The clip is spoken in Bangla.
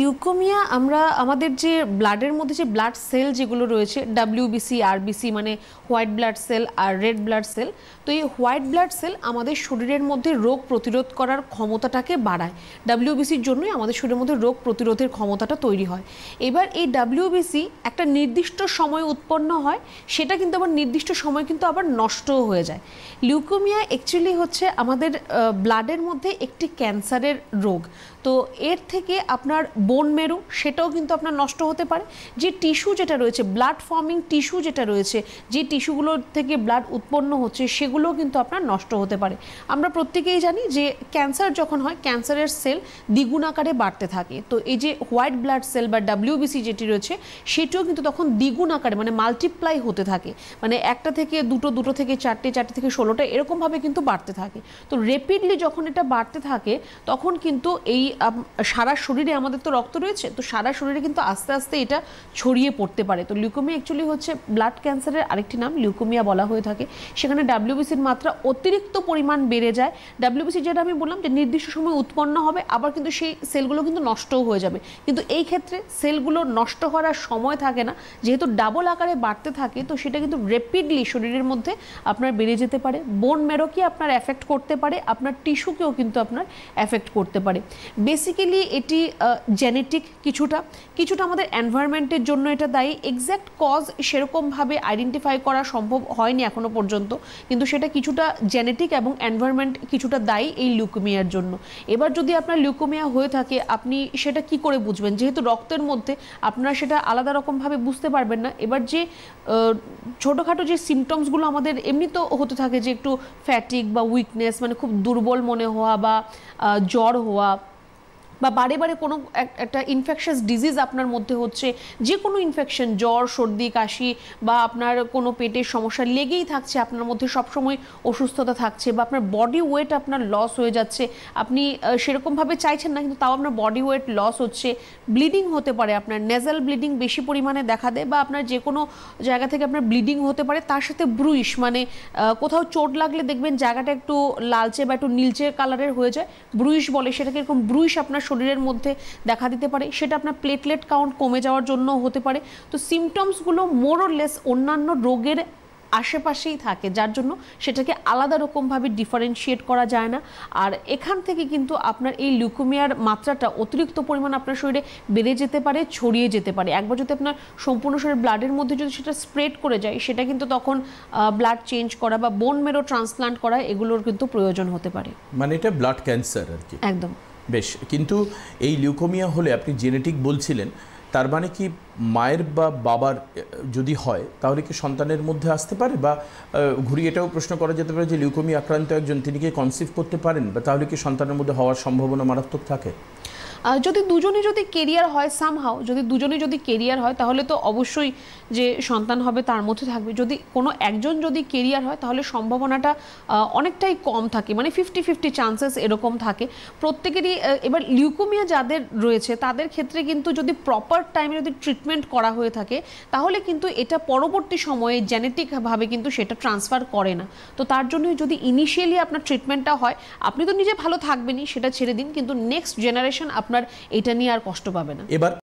লিউকোমিয়া আমরা আমাদের যে ব্লাডের মধ্যে যে ব্লাড সেল যেগুলো রয়েছে ডাব্লিউবিসি আরবিসি মানে হোয়াইট ব্লাড সেল আর রেড ব্লাড সেল, তো এই হোয়াইট ব্লাড সেল আমাদের শরীরের মধ্যে রোগ প্রতিরোধ করার ক্ষমতাটাকে বাড়ায়। ডাব্লিউবিসির জন্যই আমাদের শরীরের মধ্যে রোগ প্রতিরোধের ক্ষমতাটা তৈরি হয়। এবার এই ডাব্লিউবিসি একটা নির্দিষ্ট সময় উৎপন্ন হয়, সেটা কিন্তু আবার নির্দিষ্ট সময় কিন্তু আবার নষ্টও হয়ে যায়। লিউকোমিয়া অ্যাকচুয়ালি হচ্ছে আমাদের ব্লাডের মধ্যে একটি ক্যান্সারের রোগ। তো এর থেকে আপনার বোন মেরু সেটাও কিন্তু আপনার নষ্ট হতে পারে। যে টিস্যু যেটা রয়েছে, ব্লাড ফর্মিং টিস্যু যেটা রয়েছে, যে টিস্যুগুলোর থেকে ব্লাড উৎপন্ন হচ্ছে সেগুলোও কিন্তু আপনার নষ্ট হতে পারে। আমরা প্রত্যেকেই জানি যে ক্যান্সার যখন হয়, ক্যান্সারের সেল দ্বিগুণ আকারে বাড়তে থাকে। তো এই যে হোয়াইট ব্লাড সেল বা ডাব্লিউবিসি যেটি রয়েছে সেটিও কিন্তু তখন দ্বিগুণ আকারে মানে মাল্টিপ্লাই হতে থাকে, মানে একটা থেকে দুটো, দুটো থেকে চারটে, চারটে থেকে 16টা এরকমভাবে কিন্তু বাড়তে থাকে। তো রেপিডলি যখন এটা বাড়তে থাকে তখন কিন্তু এই সারা শরীরে আমাদের তো রক্ত রয়েছে, তো সারা শরীরে কিন্তু আস্তে আস্তে এটা ছড়িয়ে পড়তে পারে। তো লিউকোমিয়া অ্যাকচুয়ালি হচ্ছে ব্লাড ক্যান্সারের আরেকটি নাম, লিউকোমিয়া বলা হয়ে থাকে। সেখানে ডাব্লিউবিসির মাত্রা অতিরিক্ত পরিমাণ বেড়ে যায়। ডাব্লিউবিসি যেটা আমি বললাম যে নির্দিষ্ট সময় উৎপন্ন হবে, আবার কিন্তু সেই সেলগুলো কিন্তু নষ্টও হয়ে যাবে। কিন্তু এই ক্ষেত্রে সেলগুলো নষ্ট হওয়ার আর সময় থাকে না, যেহেতু ডাবল আকারে বাড়তে থাকে, তো সেটা কিন্তু রেপিডলি শরীরের মধ্যে আপনার বেড়ে যেতে পারে। বোন মেরোকে আপনার এফেক্ট করতে পারে, আপনার টিস্যুকেও কিন্তু আপনার এফেক্ট করতে পারে। বেসিক্যালি এটি জেনেটিক কিছুটা আমাদের এনভায়রনমেন্টের জন্য এটা দায়ী। এক্স্যাক্ট কজ সেরকমভাবে আইডেন্টিফাই করা সম্ভব হয়নি এখনো পর্যন্ত, কিন্তু সেটা কিছুটা জেনেটিক এবং এনভায়রনমেন্ট কিছুটা দায়ী এই লিউকোমিয়ার জন্য। এবার যদি আপনার লিউকোমিয়া হয়ে থাকে, আপনি সেটা কি করে বুঝবেন? যেহেতু রক্তের মধ্যে, আপনারা সেটা আলাদা রকমভাবে বুঝতে পারবেন না। এবার যে ছোটোখাটো যে সিমটমসগুলো আমাদের এমনি তো হতে থাকে, যে একটু ফ্যাটিক বা উইকনেস মানে খুব দুর্বল মনে হওয়া বা জ্বর হওয়া বা বারে বারে কোনো একটা ইনফেকশাস ডিজিজ আপনার মধ্যে হচ্ছে, যে কোনো ইনফেকশন, জ্বর, সর্দি, কাশি বা আপনার কোনো পেটের সমস্যা লেগেই থাকছে, আপনার মধ্যে সবসময় অসুস্থতা থাকছে, বা আপনার বডি ওয়েট আপনার লস হয়ে যাচ্ছে, আপনি সেরকমভাবে চাইছেন না কিন্তু তাও আপনার বডি ওয়েট লস হচ্ছে, ব্লিডিং হতে পারে, আপনার নেজাল ব্লিডিং বেশি পরিমাণে দেখা দেয়, বা আপনার যে কোনো জায়গা থেকে আপনার ব্লিডিং হতে পারে, তার সাথে ব্রুইশ মানে কোথাও চোট লাগলে দেখবেন জায়গাটা একটু লালচে বা একটু নীলচে কালারের হয়ে যায়, ব্রুইশ বলে সেটাকে। এরকম ব্রুইশ আপনার শরীরের মধ্যে দেখা দিতে পারে, সেটা আপনার প্লেটলেট কাউন্ট কমে যাওয়ার জন্য হতে পারে। তো সিমটমসগুলো মোর অর লেস অন্যান্য রোগের আশেপাশেই থাকে, যার জন্য সেটাকে আলাদা রকমভাবে ডিফারেন্সিয়েট করা যায় না। আর এখান থেকে কিন্তু আপনার এই লিউকোমিয়ার মাত্রাটা অতিরিক্ত পরিমাণ আপনার শরীরে বেড়ে যেতে পারে, ছড়িয়ে যেতে পারে। একবার যদি আপনার সম্পূর্ণ শরীর ব্লাডের মধ্যে যদি সেটা স্প্রেড করে যায়, সেটা কিন্তু তখন ব্লাড চেঞ্জ করা বা বোন মেরো ট্রান্সপ্লান্ট করা এগুলোর কিন্তু প্রয়োজন হতে পারে। মানে এটা ব্লাড ক্যান্সার আর কি। একদম বেশ, কিন্তু এই লিউকোমিয়া হলে আপনি জেনেটিক বলছিলেন, তার মানে কি মায়ের বা বাবার যদি হয় তাহলে কি সন্তানের মধ্যে আসতে পারে? বা ঘুরিয়ে এটাও প্রশ্ন করা যেতে পারে যে লিউকোমিয়া আক্রান্ত একজন, তিনি কি কনসিভ করতে পারেন, বা তাহলে কি সন্তানের মধ্যে হওয়ার সম্ভাবনা মারাত্মক থাকে? যদি দুজনে যদি কেরিয়ার হয়, সামহাও যদি দুজনে যদি কেরিয়ার হয় তাহলে তো অবশ্যই যে সন্তান হবে তার মধ্যে থাকবে। যদি কোনো একজন যদি কেরিয়ার হয় তাহলে সম্ভাবনাটা অনেকটাই কম থাকে, মানে 50-50 চান্সেস এরকম থাকে প্রত্যেকেরই। এবার লিউকোমিয়া যাদের রয়েছে তাদের ক্ষেত্রে কিন্তু যদি প্রপার টাইমে যদি ট্রিটমেন্ট করা হয়ে থাকে তাহলে কিন্তু এটা পরবর্তী সময়ে জেনেটিকভাবে কিন্তু সেটা ট্রান্সফার করে না। তো তার জন্য যদি ইনিশিয়ালি আপনার ট্রিটমেন্টটা হয়, আপনি তো নিজে ভালো থাকবেনই, সেটা ছেড়ে দিন, কিন্তু নেক্সট জেনারেশন আপনার এটা নিয়ে আর কষ্ট পাবে না। এবার